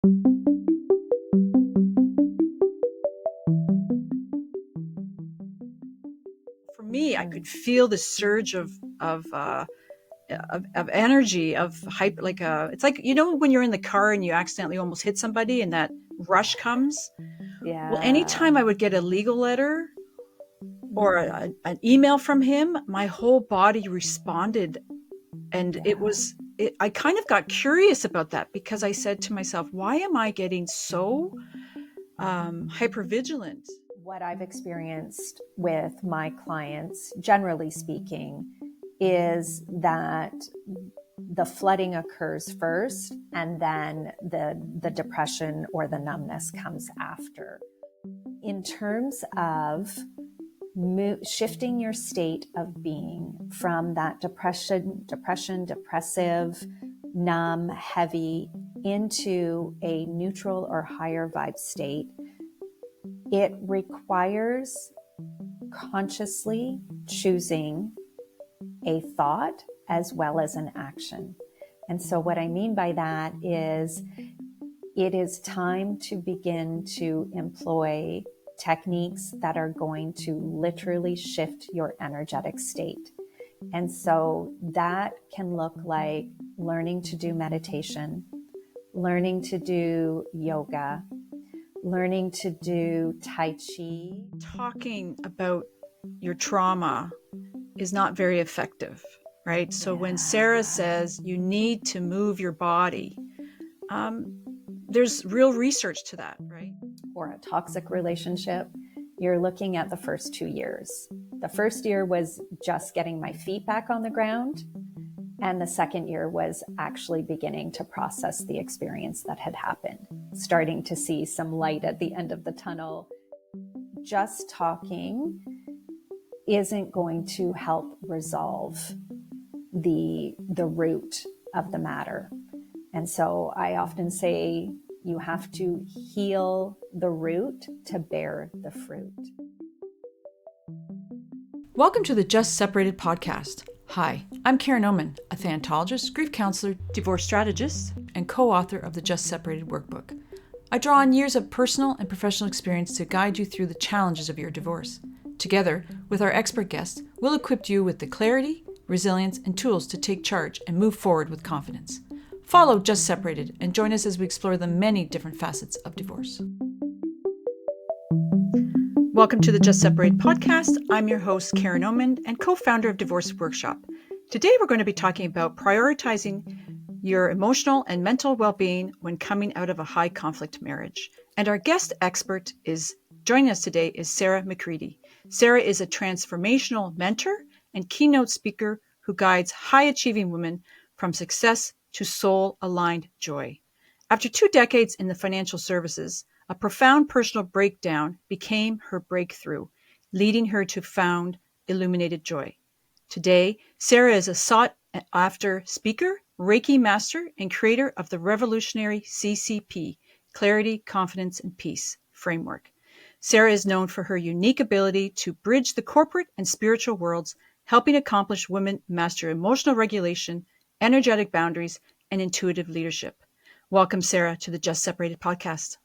For me, I could feel the surge of energy, of hype, it's like, when you're in the car and you accidentally almost hit somebody and that rush comes. Well, Yeah. anytime I would get a legal letter or an email from him, my whole body responded. And I kind of got curious about that, because I said to myself, why am I getting so hypervigilant? What I've experienced with my clients, generally speaking, is that the flooding occurs first, and then the depression or the numbness comes after. In terms of shifting your state of being from that depressive, numb, heavy, into a neutral or higher vibe state, it requires consciously choosing a thought as well as an action. And so what I mean by that is it is time to begin to employ techniques that are going to literally shift your energetic state. And so that can look like learning to do meditation, learning to do yoga, learning to do Tai Chi. Talking about your trauma is not very effective, right? So when Sara says you need to move your body, there's real research to that, right? Or a toxic relationship, you're looking at the first 2 years. The first year was just getting my feet back on the ground. And the second year was actually beginning to process the experience that had happened, starting to see some light at the end of the tunnel. Just talking isn't going to help resolve the root of the matter. And so I often say you have to heal the root to bear the fruit. Welcome to the Just Separated podcast. Hi, I'm Karen Oman, a thanatologist, grief counselor, divorce strategist, and co-author of the Just Separated workbook. I draw on years of personal and professional experience to guide you through the challenges of your divorce. Together, with our expert guests, we'll equip you with the clarity, resilience, and tools to take charge and move forward with confidence. Follow Just Separated and join us as we explore the many different facets of divorce. Welcome to the Just Separated podcast. I'm your host, Karen Oman, and co-founder of Divorce Workshop. Today, we're going to be talking about prioritizing your emotional and mental well-being when coming out of a high conflict marriage. And our guest expert joining us today is Sara McCready. Sara is a transformational mentor and keynote speaker who guides high-achieving women from success to soul-aligned joy. After 2 decades in the financial services, a profound personal breakdown became her breakthrough, leading her to found Illuminated Joy. Today, Sara is a sought-after speaker, Reiki master, and creator of the revolutionary CCP, Clarity, Confidence, and Peace framework. Sara is known for her unique ability to bridge the corporate and spiritual worlds, helping accomplish women master emotional regulation, energetic boundaries, and intuitive leadership. Welcome, Sara, to the Just Separated podcast.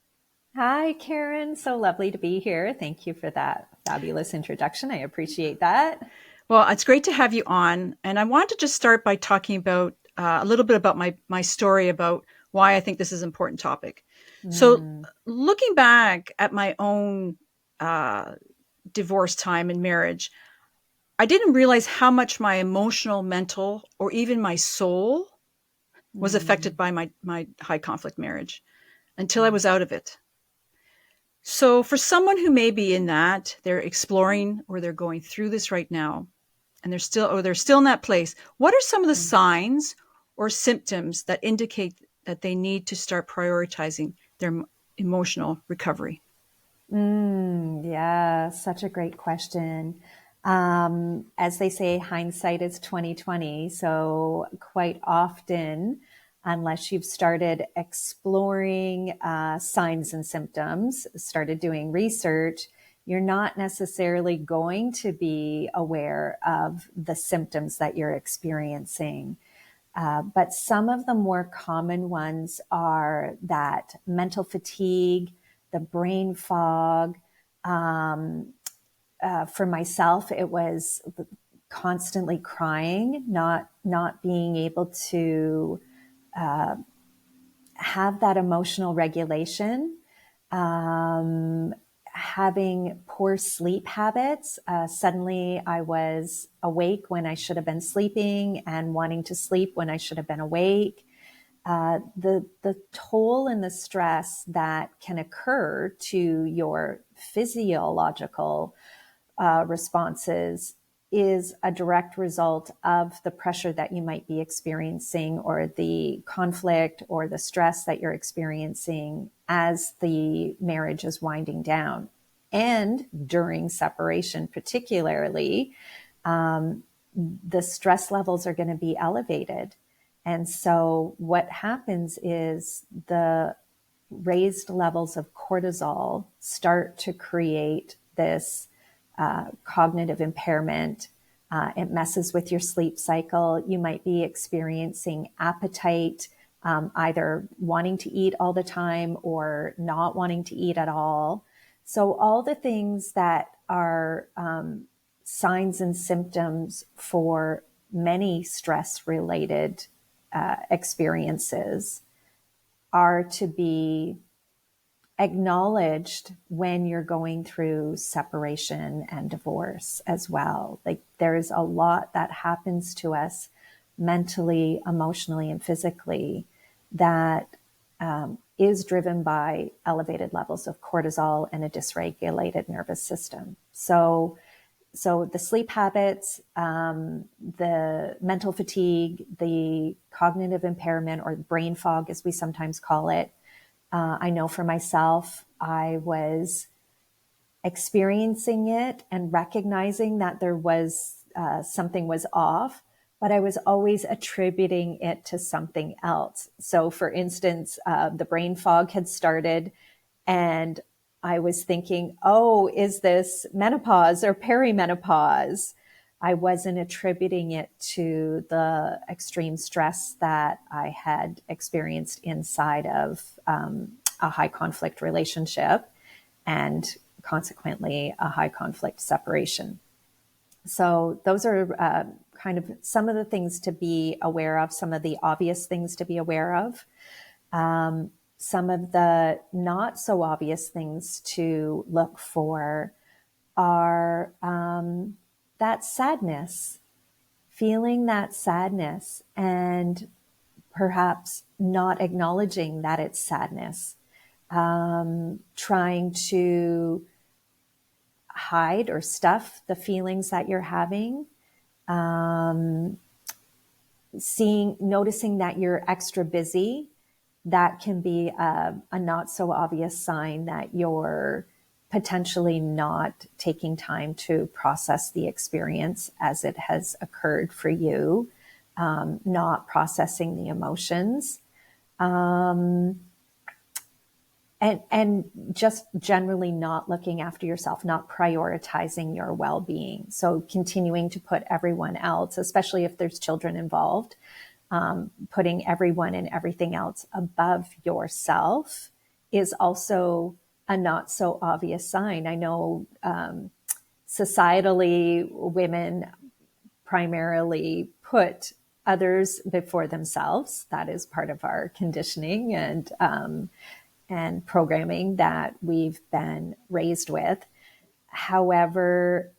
Hi, Karen. So lovely to be here. Thank you for that fabulous introduction. I appreciate that. Well, it's great to have you on. And I want to just start by talking about a little bit about my story about why I think this is an important topic. So looking back at my own divorce time and marriage, I didn't realize how much my emotional, mental, or even my soul was affected by my high conflict marriage until I was out of it. So for someone who may be in that, they're exploring or they're going through this right now, and they're still in that place, what are some of the signs or symptoms that indicate that they need to start prioritizing their emotional recovery? Yeah, such a great question. As they say, hindsight is 20/20. So quite often, unless you've started exploring signs and symptoms, started doing research, you're not necessarily going to be aware of the symptoms that you're experiencing. But some of the more common ones are that mental fatigue, the brain fog. For myself, it was constantly crying, not being able to have that emotional regulation, having poor sleep habits. Suddenly I was awake when I should have been sleeping and wanting to sleep when I should have been awake. The toll and the stress that can occur to your physiological responses is a direct result of the pressure that you might be experiencing, or the conflict or the stress that you're experiencing as the marriage is winding down. And during separation, particularly, the stress levels are going to be elevated. And so what happens is the raised levels of cortisol start to create this cognitive impairment. It messes with your sleep cycle. You might be experiencing appetite, either wanting to eat all the time or not wanting to eat at all. So all the things that are signs and symptoms for many stress-related experiences are to be acknowledged when you're going through separation and divorce as well. Like, there's a lot that happens to us mentally, emotionally, and physically that is driven by elevated levels of cortisol and a dysregulated nervous system. So the sleep habits, the mental fatigue, the cognitive impairment, or brain fog, as we sometimes call it. I know for myself, I was experiencing it and recognizing that there was something was off, but I was always attributing it to something else. So for instance, the brain fog had started and I was thinking, oh, is this menopause or perimenopause? I wasn't attributing it to the extreme stress that I had experienced inside of a high conflict relationship and consequently a high conflict separation. So those are kind of some of the things to be aware of, some of the obvious things to be aware of. Some of the not so obvious things to look for are that sadness, feeling that sadness and perhaps not acknowledging that it's sadness, trying to hide or stuff the feelings that you're having, noticing that you're extra busy. That can be a not so obvious sign that you're potentially not taking time to process the experience as it has occurred for you, not processing the emotions, and just generally not looking after yourself, not prioritizing your well-being. So continuing to put everyone else, especially if there's children involved, putting everyone and everything else above yourself is also a not so obvious sign. I know societally, women primarily put others before themselves. That is part of our conditioning and programming that we've been raised with. However,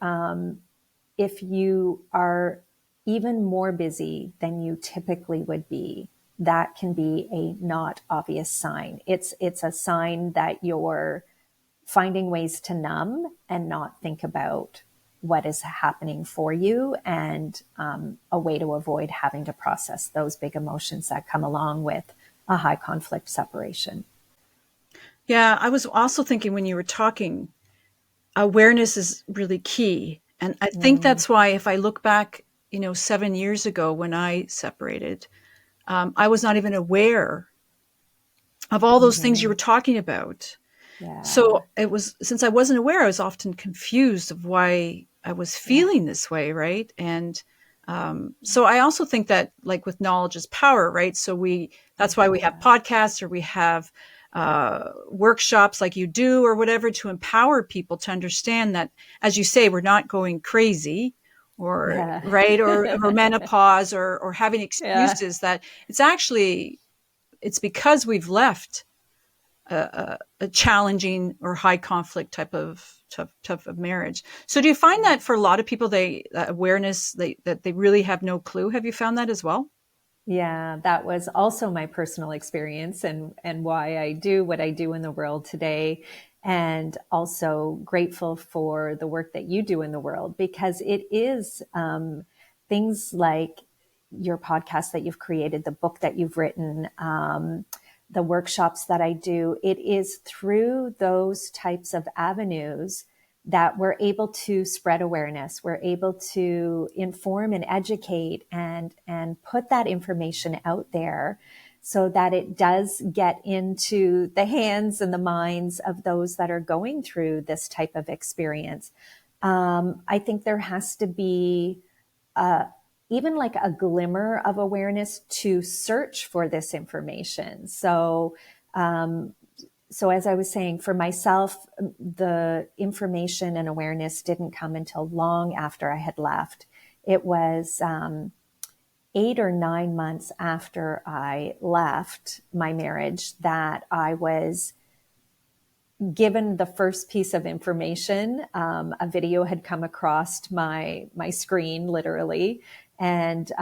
if you are even more busy than you typically would be, that can be a not obvious sign. It's a sign that you're finding ways to numb and not think about what is happening for you, and a way to avoid having to process those big emotions that come along with a high conflict separation. Yeah, I was also thinking when you were talking, awareness is really key. And I think that's why if I look back, 7 years ago when I separated, I was not even aware of all those things you were talking about. Yeah. So it was, since I wasn't aware, I was often confused of why I was Yeah. feeling this way, right? And So I also think that, like, with knowledge is power, right? So that's why we have podcasts, or we have workshops like you do or whatever, to empower people to understand that, as you say, we're not going crazy, or Yeah. right, or menopause, or having Yeah. excuses, that it's because we've left a challenging or high conflict type of marriage. So do you find that for a lot of people, awareness, that they really have no clue? Have you found that as well? Yeah, that was also my personal experience, and why I do what I do in the world today. And also grateful for the work that you do in the world, because it is things like your podcast that you've created, the book that you've written, the workshops that I do. It is through those types of avenues that we're able to spread awareness. We're able to inform and educate and put that information out there, so that it does get into the hands and the minds of those that are going through this type of experience. I think there has to be even like a glimmer of awareness to search for this information. So as I was saying, for myself, the information and awareness didn't come until long after I had left. It was 8 or 9 months after I left my marriage that I was given the first piece of information. A video had come across my screen, literally, and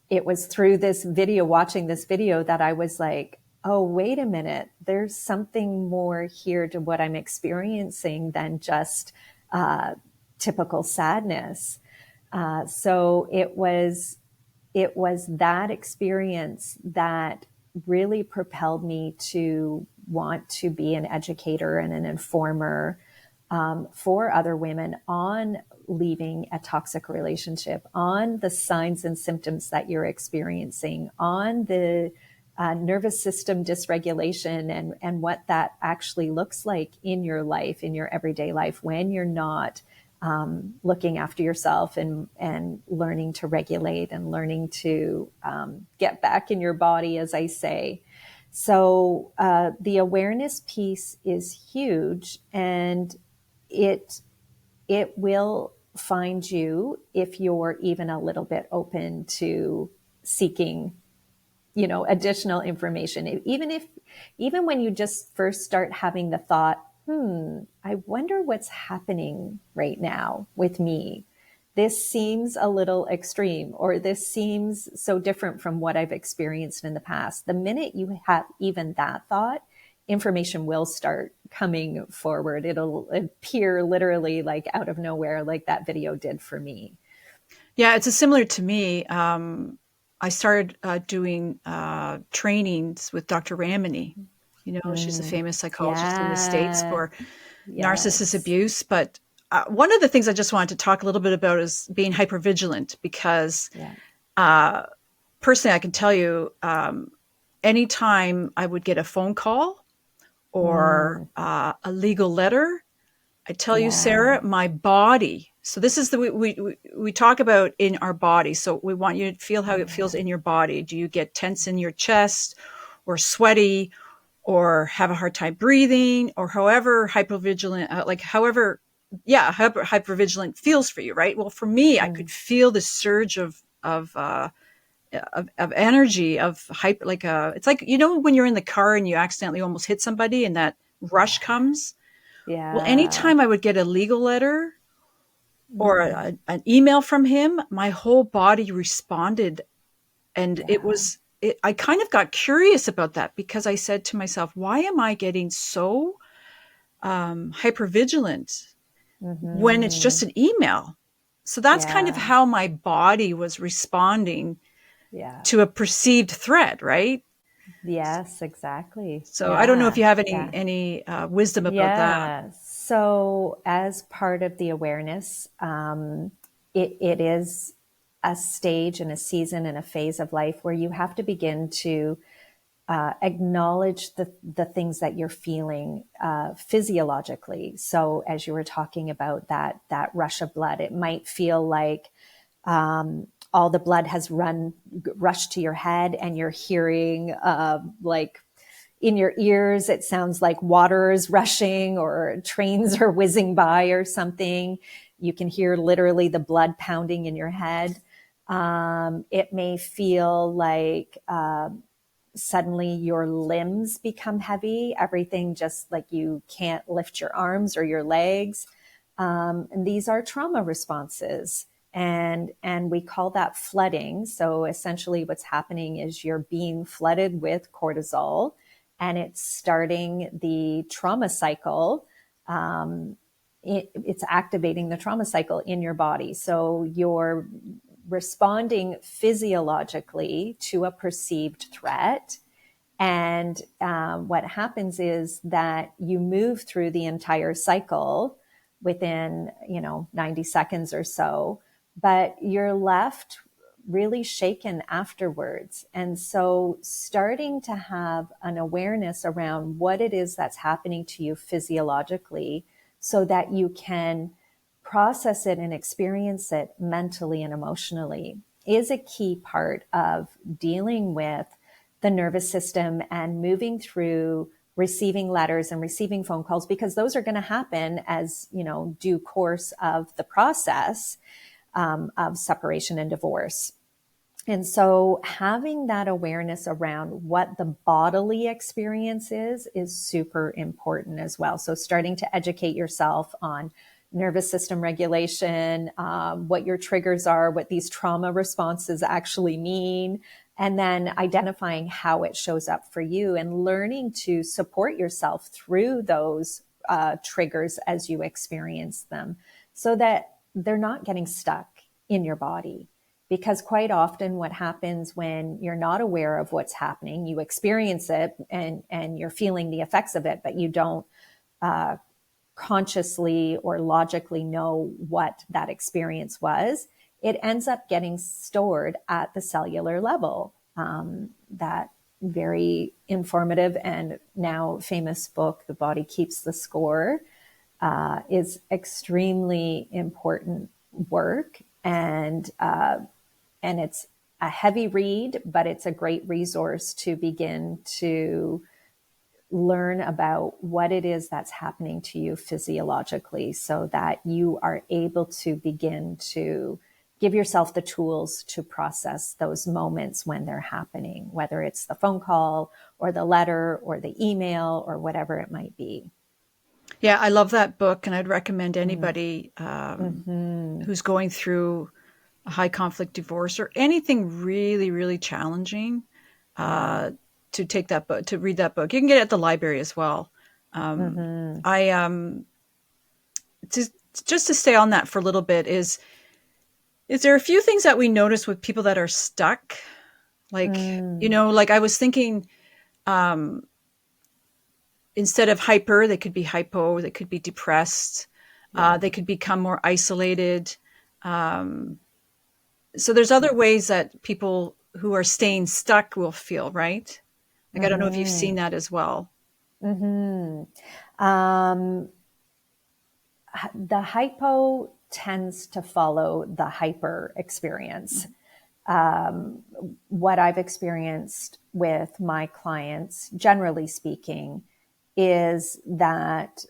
it was through this video, watching this video, that I was like, oh, wait a minute, there's something more here to what I'm experiencing than just typical sadness. So it was that experience that really propelled me to want to be an educator and an informer for other women on leaving a toxic relationship, on the signs and symptoms that you're experiencing, on the nervous system dysregulation, and what that actually looks like in your life, in your everyday life, when you're not looking after yourself and learning to regulate and learning to get back in your body, as I say. So the awareness piece is huge, and it will find you if you're even a little bit open to seeking, additional information. Even when you just first start having the thought, I wonder what's happening right now with me. This seems a little extreme, or this seems so different from what I've experienced in the past. The minute you have even that thought, information will start coming forward. It'll appear literally like out of nowhere, like that video did for me. Yeah, it's similar to me. I started doing trainings with Dr. Ramani. She's a famous psychologist in the States Yeah. for narcissist Yes. abuse. But one of the things I just wanted to talk a little bit about is being hypervigilant, because Yeah. personally, I can tell you, anytime I would get a phone call or Mm. a legal letter, I tell you, Yeah. Sarah, my body. So this is we talk about in our body. So we want you to feel how it feels Yeah. in your body. Do you get tense in your chest, or sweaty, or have a hard time breathing, or however hypervigilant, hypervigilant feels for you, right? Well, for me, I could Mm. feel the surge of energy, of hype, it's like, when you're in the car and you accidentally almost hit somebody and that rush comes. Well, Yeah. anytime I would get a legal letter or Mm. an email from him, my whole body responded. And Yeah. I kind of got curious about that, because I said to myself, why am I getting so hypervigilant when it's Mm-hmm. just an email? So that's kind of Yeah. how my body was responding Yeah. to a perceived threat, right? Yes, exactly. So I don't know if Yeah. you have Yeah. any wisdom about that. Yeah. So, as part of the awareness, it is a stage and a season and a phase of life where you have to begin to acknowledge the things that you're feeling physiologically. So, as you were talking about that rush of blood, it might feel like all the blood has rushed to your head, and you're hearing like in your ears, it sounds like water is rushing or trains are whizzing by or something. You can hear literally the blood pounding in your head. It may feel like suddenly your limbs become heavy, everything just like you can't lift your arms or your legs. And these are trauma responses. And we call that flooding. So essentially what's happening is you're being flooded with cortisol, and it's starting the trauma cycle. It's activating the trauma cycle in your body. So you're responding physiologically to a perceived threat. And what happens is that you move through the entire cycle within, 90 seconds or so, but you're left really shaken afterwards. And so starting to have an awareness around what it is that's happening to you physiologically so that you can process it and experience it mentally and emotionally is a key part of dealing with the nervous system and moving through receiving letters and receiving phone calls, because those are going to happen as, due course of the process of separation and divorce. And so having that awareness around what the bodily experience is super important as well. So starting to educate yourself on nervous system regulation, what your triggers are, what these trauma responses actually mean, and then identifying how it shows up for you and learning to support yourself through those triggers as you experience them so that they're not getting stuck in your body. Because quite often what happens when you're not aware of what's happening, you experience it and you're feeling the effects of it, but you don't consciously or logically know what that experience was, it ends up getting stored at the cellular level. That very informative and now famous book, The Body Keeps the Score, is extremely important work. And it's a heavy read, but it's a great resource to begin to learn about what it is that's happening to you physiologically so that you are able to begin to give yourself the tools to process those moments when they're happening, whether it's the phone call or the letter or the email or whatever it might be. Yeah, I love that book, and I'd recommend anybody who's going through a high conflict divorce or anything really, really challenging to take that book, to read that book. You can get it at the library as well. I just to stay on that for a little bit, is there a few things that we notice with people that are stuck? Like, like I was thinking, instead of hyper, they could be hypo, they could be depressed, they could become more isolated. So there's other ways that people who are staying stuck will feel, right? Like, I don't know if you've seen that as well. The hypo tends to follow the hyper experience. What I've experienced with my clients, generally speaking, is that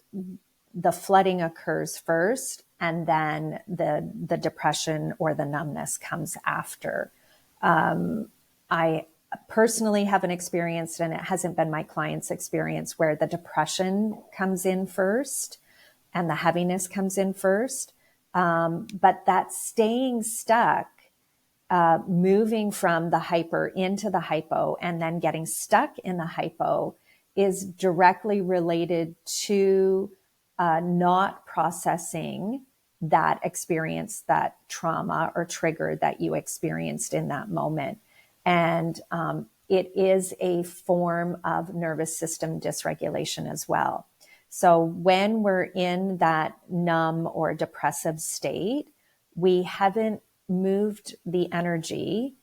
the flooding occurs first, and then the depression or the numbness comes after. I personally haven't experienced, and it hasn't been my client's experience, where the depression comes in first and the heaviness comes in first. But that staying stuck, moving from the hyper into the hypo and then getting stuck in the hypo is directly related to not processing that experience, that trauma or trigger that you experienced in that moment. And it is a form of nervous system dysregulation as well. So when we're in that numb or depressive state, we haven't moved the energy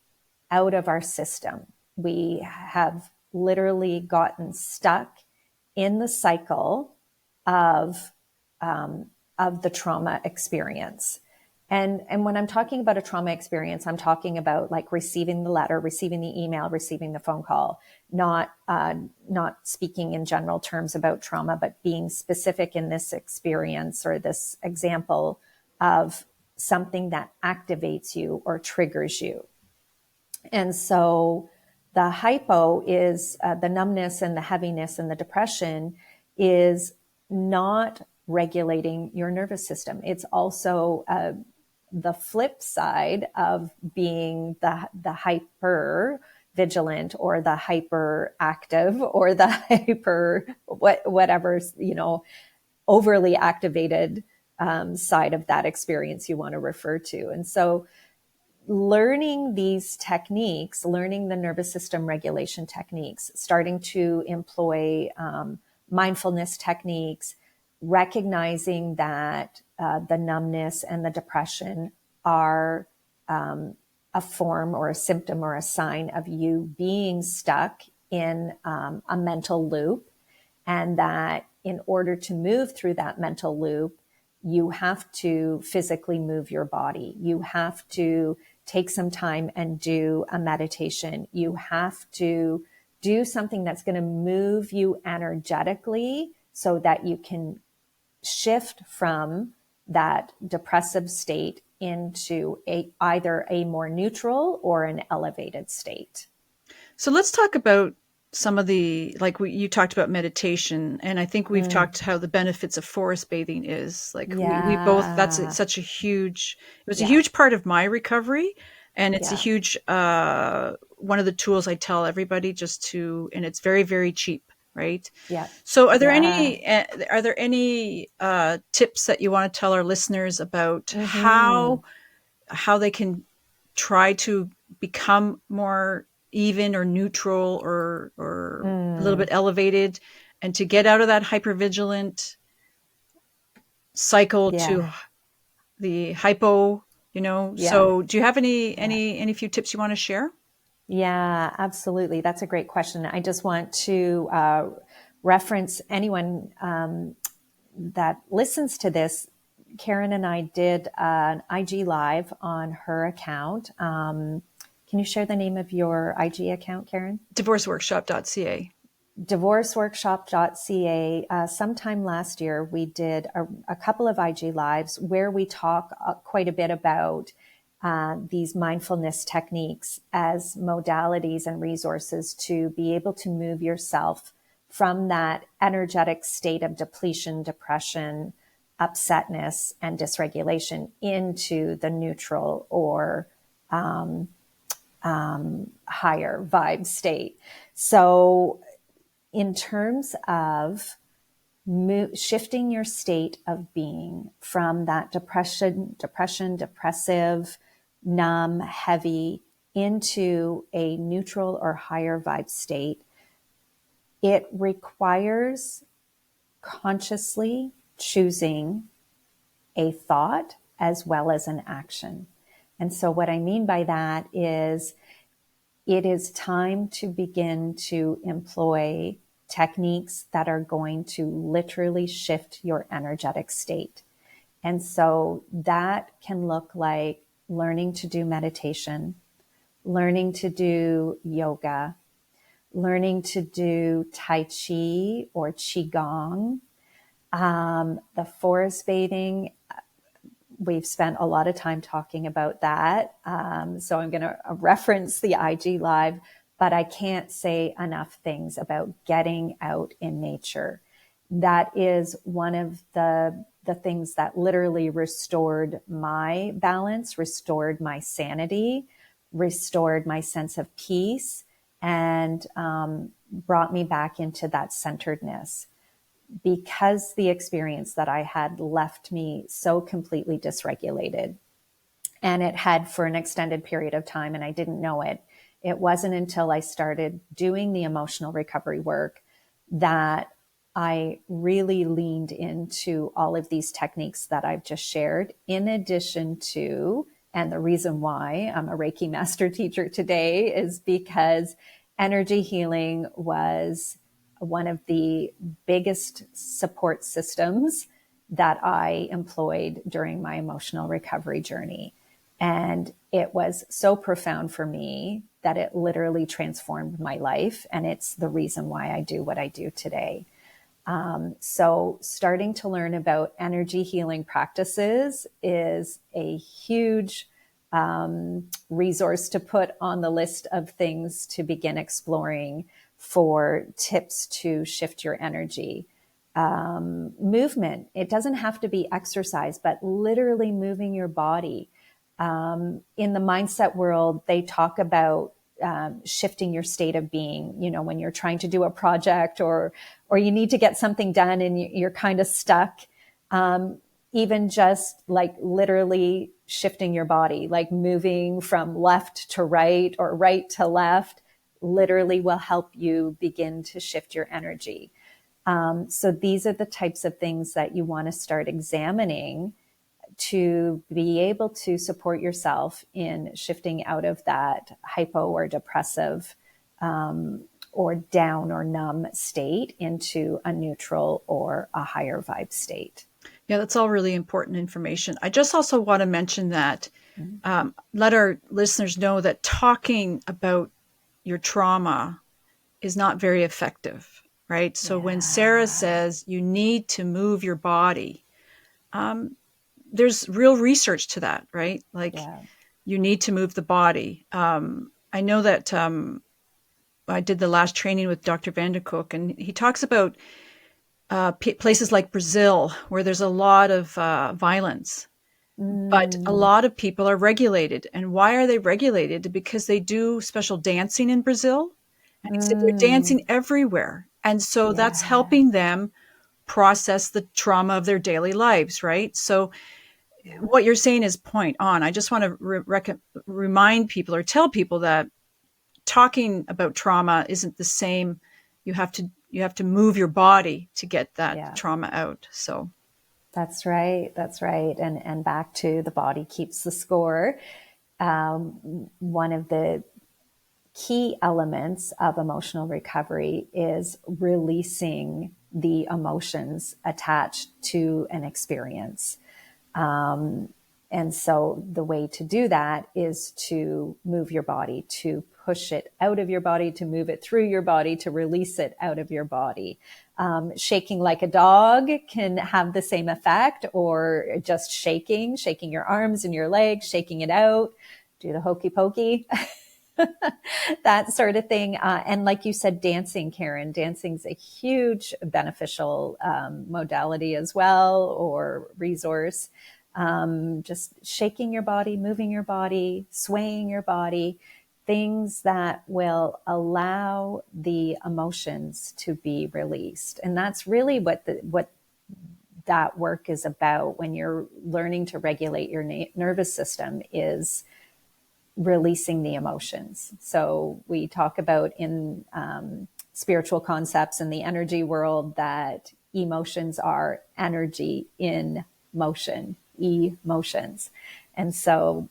out of our system. We have literally gotten stuck in the cycle of the trauma experience. And when I'm talking about a trauma experience, I'm talking about like receiving the letter, receiving the email, receiving the phone call, not speaking in general terms about trauma, but being specific in this experience or this example of something that activates you or triggers you. And so the hypo is the numbness and the heaviness and the depression is not regulating your nervous system. It's also the flip side of being the hyper vigilant or the hyperactive or the hyper whatever, overly activated side of that experience you want to refer to. And so learning these techniques, learning the nervous system regulation techniques, starting to employ mindfulness techniques, recognizing that the numbness and the depression are a form or a symptom or a sign of you being stuck in a mental loop, and that in order to move through that mental loop, you have to physically move your body. You have to take some time and do a meditation. You have to do something that's going to move you energetically so that you can shift from that depressive state into either a more neutral or an elevated state. So let's talk about some of the, you talked about meditation, and I think we've talked how the benefits of forest bathing is we both, such a huge, it was a huge part of my recovery, and it's a huge, one of the tools I tell everybody and it's very, very cheap. Right. Yeah. So are there any tips that you want to tell our listeners about how they can try to become more even or neutral or a little bit elevated, and to get out of that hypervigilant cycle to the hypo, So do you have any few tips you want to share? Yeah, absolutely. That's a great question. I just want to reference anyone that listens to this. Karen and I did an IG live on her account. Can you share the name of your IG account, Karen? Divorceworkshop.ca. Divorceworkshop.ca. Sometime last year, we did a couple of IG lives where we talk quite a bit about these mindfulness techniques as modalities and resources to be able to move yourself from that energetic state of depletion, depression, upsetness, and dysregulation into the neutral or higher vibe state. So in terms of shifting your state of being from that depression, depressive, numb, heavy, into a neutral or higher vibe state, it requires consciously choosing a thought as well as an action. And so what I mean by that is it is time to begin to employ techniques that are going to literally shift your energetic state. And so that can look like learning to do meditation, learning to do yoga, learning to do Tai Chi or Qigong, the forest bathing. We've spent a lot of time talking about that. So I'm going to reference the IG Live, but I can't say enough things about getting out in nature. That is one of the things that literally restored my balance, restored my sanity, restored my sense of peace, and brought me back into that centeredness. Because the experience that I had left me so completely dysregulated, and it had for an extended period of time, and I didn't know it. It wasn't until I started doing the emotional recovery work that I really leaned into all of these techniques that I've just shared, in addition to, and the reason why I'm a Reiki master teacher today is because energy healing was one of the biggest support systems that I employed during my emotional recovery journey. And it was so profound for me that it literally transformed my life. And it's the reason why I do what I do today. So starting to learn about energy healing practices is a huge resource to put on the list of things to begin exploring for tips to shift your energy. Movement. It doesn't have to be exercise, but literally moving your body. In the mindset world, they talk about shifting your state of being, you know, when you're trying to do a project or you need to get something done and you're kind of stuck. Even just like literally shifting your body, like moving from left to right or right to left, literally will help you begin to shift your energy. So these are the types of things that you want to start examining to be able to support yourself in shifting out of that hypo or depressive or down or numb state into a neutral or a higher vibe state. Yeah, that's all really important information. I just also want to mention that let our listeners know that talking about your trauma is not very effective, right? So when Sara Yeah. says you need to move your body, there's real research to that, right? Like Yeah. you need to move the body. I know that I did the last training with Dr. Vanderkook, and he talks about places like Brazil where there's a lot of violence, but a Mm, lot of people are regulated. And why are they regulated? Because they do special dancing in Brazil. And he said they're mm, dancing everywhere. And so that's yeah. helping them process the trauma of their daily lives, right? So Yeah. what you're saying is point on. I just want to remind people or tell people that talking about trauma isn't the same. You have to move your body to get that Yeah. trauma out. So That's right. That's right. And back to the body keeps the score. One of the key elements of emotional recovery is releasing the emotions attached to an experience. And so the way to do that is to move your body, to push it out of your body, to move it through your body, to release it out of your body. Shaking like a dog can have the same effect, or just shaking your arms and your legs, shaking it out, do the hokey pokey. That sort of thing. And like you said, dancing, Karen, dancing's a huge beneficial modality as well, or resource. Just shaking your body, moving your body, swaying your body, things that will allow the emotions to be released. And that's really what that work is about when you're learning to regulate your nervous system, is releasing the emotions. So we talk about in spiritual concepts in the energy world that emotions are energy in motion, emotions. And so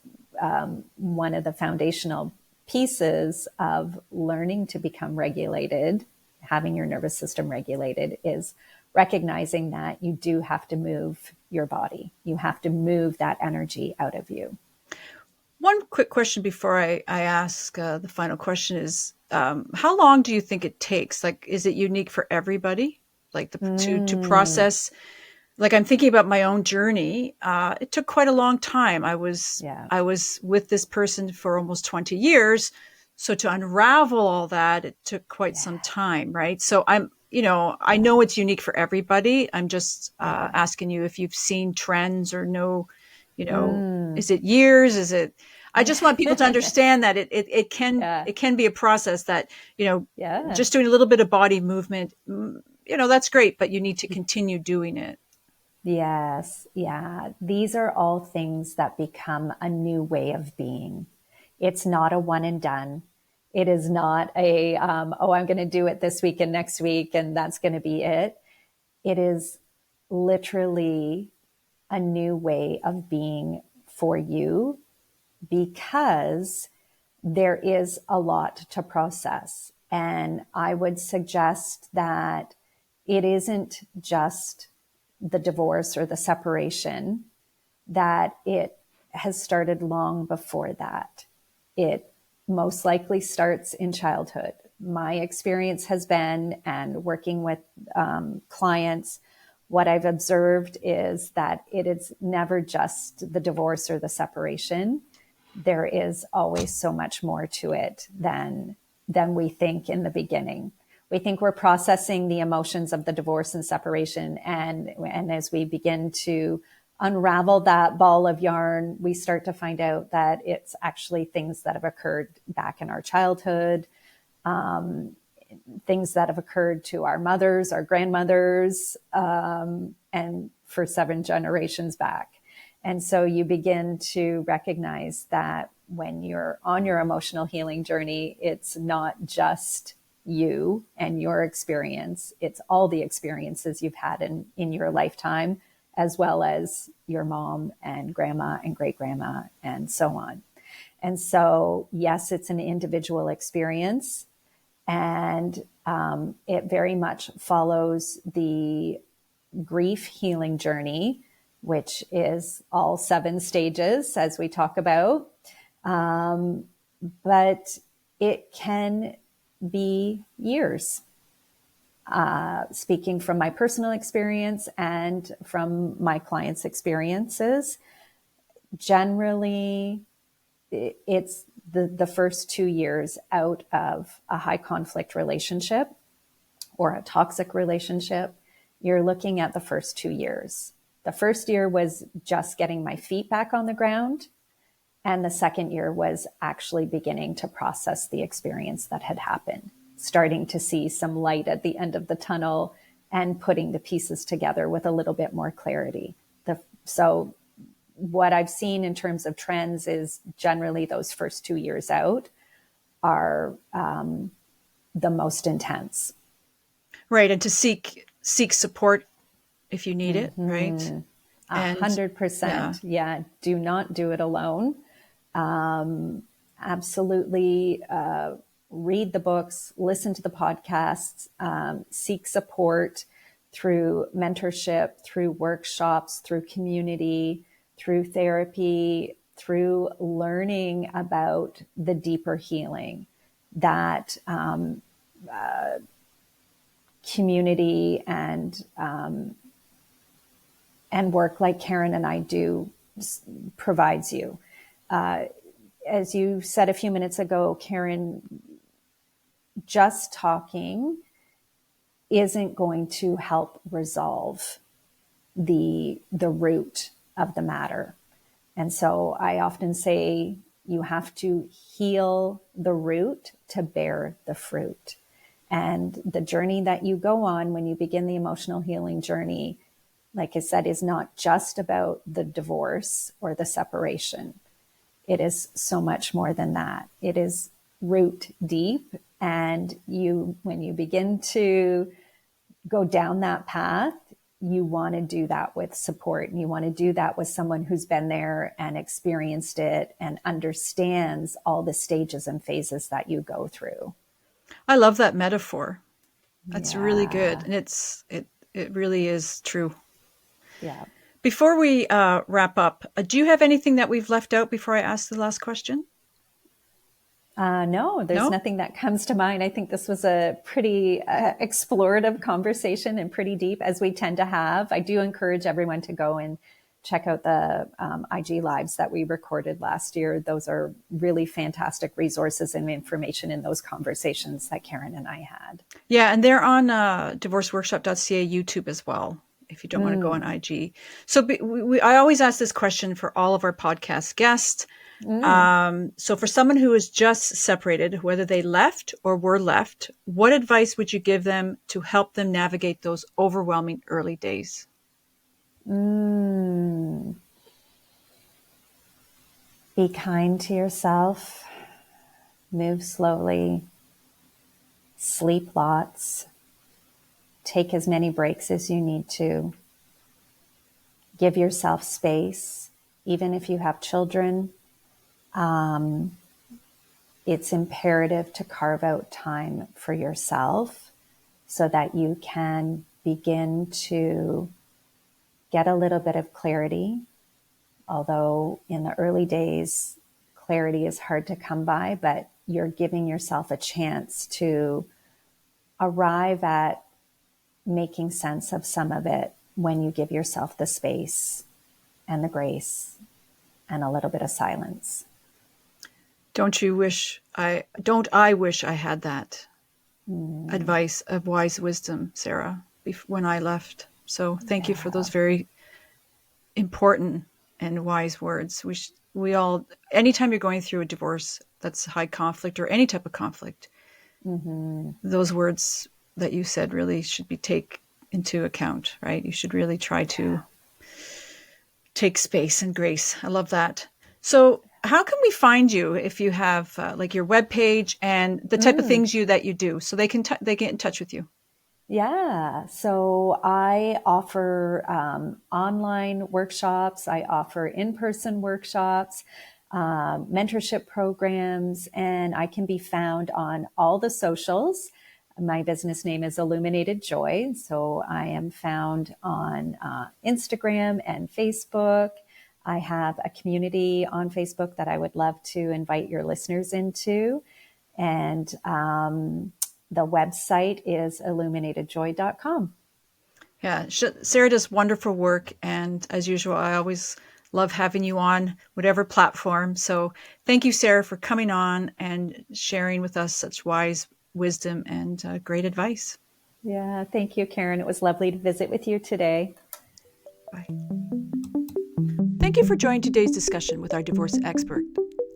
one of the foundational pieces of learning to become regulated, having your nervous system regulated, is recognizing that you do have to move your body. You have to move that energy out of you. one quick question before I ask the final question is, how long do you think it takes? Like, is it unique for everybody? Like to Mm, process, like I'm thinking about my own journey. It took quite a long time. I was yeah. I was with this person for almost 20 years. So to unravel all that, it took quite some Yeah. time, right? So I know it's unique for everybody. I'm just Yeah. asking you if you've seen trends or know, Mm. is it years? Is it, I just want people to understand that it can, Yeah. it can be a process that, Yeah. just doing a little bit of body movement, that's great, but you need to continue doing it. Yes. Yeah. These are all things that become a new way of being. It's not a one and done. It is not I'm going to do it this week and next week, and that's going to be it. It is literally a new way of being for you, because there is a lot to process. And I would suggest that it isn't just the divorce or the separation, that it has started long before that. It most likely starts in childhood. My experience has been, and working with clients, what I've observed is that it is never just the divorce or the separation. There is always so much more to it than we think in the beginning. We think we're processing the emotions of the divorce and separation, and as we begin to unravel that ball of yarn, we start to find out that it's actually things that have occurred back in our childhood, things that have occurred to our mothers, our grandmothers, and for 7 generations back. And so you begin to recognize that when you're on your emotional healing journey, it's not just you and your experience. It's all the experiences you've had in your lifetime, as well as your mom and grandma and great grandma and so on. And so, yes, it's an individual experience, and it very much follows the grief healing journey, which is all 7 stages, as we talk about. But it can be years. Speaking from my personal experience and from my clients' experiences, generally it's the first 2 years out of a high conflict relationship or a toxic relationship. You're looking at the first 2 years. The first year was just getting my feet back on the ground. And the second year was actually beginning to process the experience that had happened, starting to see some light at the end of the tunnel and putting the pieces together with a little bit more clarity. So what I've seen in terms of trends is generally those first 2 years out are the most intense. Right. And to seek support if you need it, right? 100%. Yeah. Do not do it alone. Absolutely. Read the books, listen to the podcasts, seek support through mentorship, through workshops, through community, through therapy, through learning about the deeper healing that community and work like Karen and I do provides you. As you said a few minutes ago, Karen, just talking isn't going to help resolve the root of the matter. And so I often say you have to heal the root to bear the fruit. And the journey that you go on when you begin the emotional healing journey, like I said, is not just about the divorce or the separation. It is so much more than that. It is root deep. And when you begin to go down that path, you want to do that with support. And you want to do that with someone who's been there and experienced it and understands all the stages and phases that you go through. I love that metaphor. That's really good. And it really is true. Yeah. Before we wrap up, do you have anything that we've left out before I ask the last question? No, there's nothing that comes to mind. I think this was a pretty explorative conversation and pretty deep, as we tend to have. I do encourage everyone to go and check out the IG Lives that we recorded last year. Those are really fantastic resources and information in those conversations that Karen and I had. Yeah, and they're on divorceworkshop.ca YouTube as well, if you don't want to go on IG. So I always ask this question for all of our podcast guests. So for someone who is just separated, whether they left or were left, what advice would you give them to help them navigate those overwhelming early days? Be kind to yourself, move slowly, sleep lots, take as many breaks as you need to, give yourself space, even if you have children. It's imperative to carve out time for yourself so that you can begin to get a little bit of clarity, although in the early days, clarity is hard to come by, but you're giving yourself a chance to arrive at making sense of some of it when you give yourself the space and the grace and a little bit of silence. Don't I wish I had that advice of wise wisdom, Sara, when I left. So thank you for those very important and wise words. We all, anytime you're going through a divorce that's high conflict or any type of conflict, those words that you said really should be taken into account, right? You should really try to take space and grace. I love that. So how can we find you if you have like your webpage and the type of things that you do, so they get in touch with you? Yeah. So I offer online workshops. I offer in-person workshops, mentorship programs, and I can be found on all the socials. My business name is Illuminated Joy. So I am found on Instagram and Facebook. I have a community on Facebook that I would love to invite your listeners into. And the website is illuminatedjoy.com. Yeah, Sara does wonderful work. And as usual, I always love having you on whatever platform. So thank you, Sara, for coming on and sharing with us such wise wisdom and great advice. Yeah, thank you, Karen. It was lovely to visit with you today. Bye. Thank you for joining today's discussion with our divorce expert.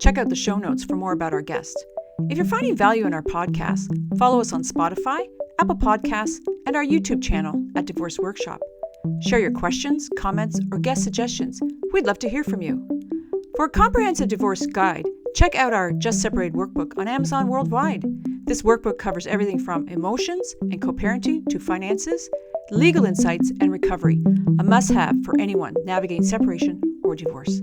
Check out the show notes for more about our guest. If you're finding value in our podcast, follow us on Spotify, Apple Podcasts, and our YouTube channel at Divorce Workshop. Share your questions, comments, or guest suggestions. We'd love to hear from you. For a comprehensive divorce guide, check out our Just Separated workbook on Amazon worldwide. This workbook covers everything from emotions and co-parenting to finances, legal insights, and recovery, a must-have for anyone navigating separation or divorce.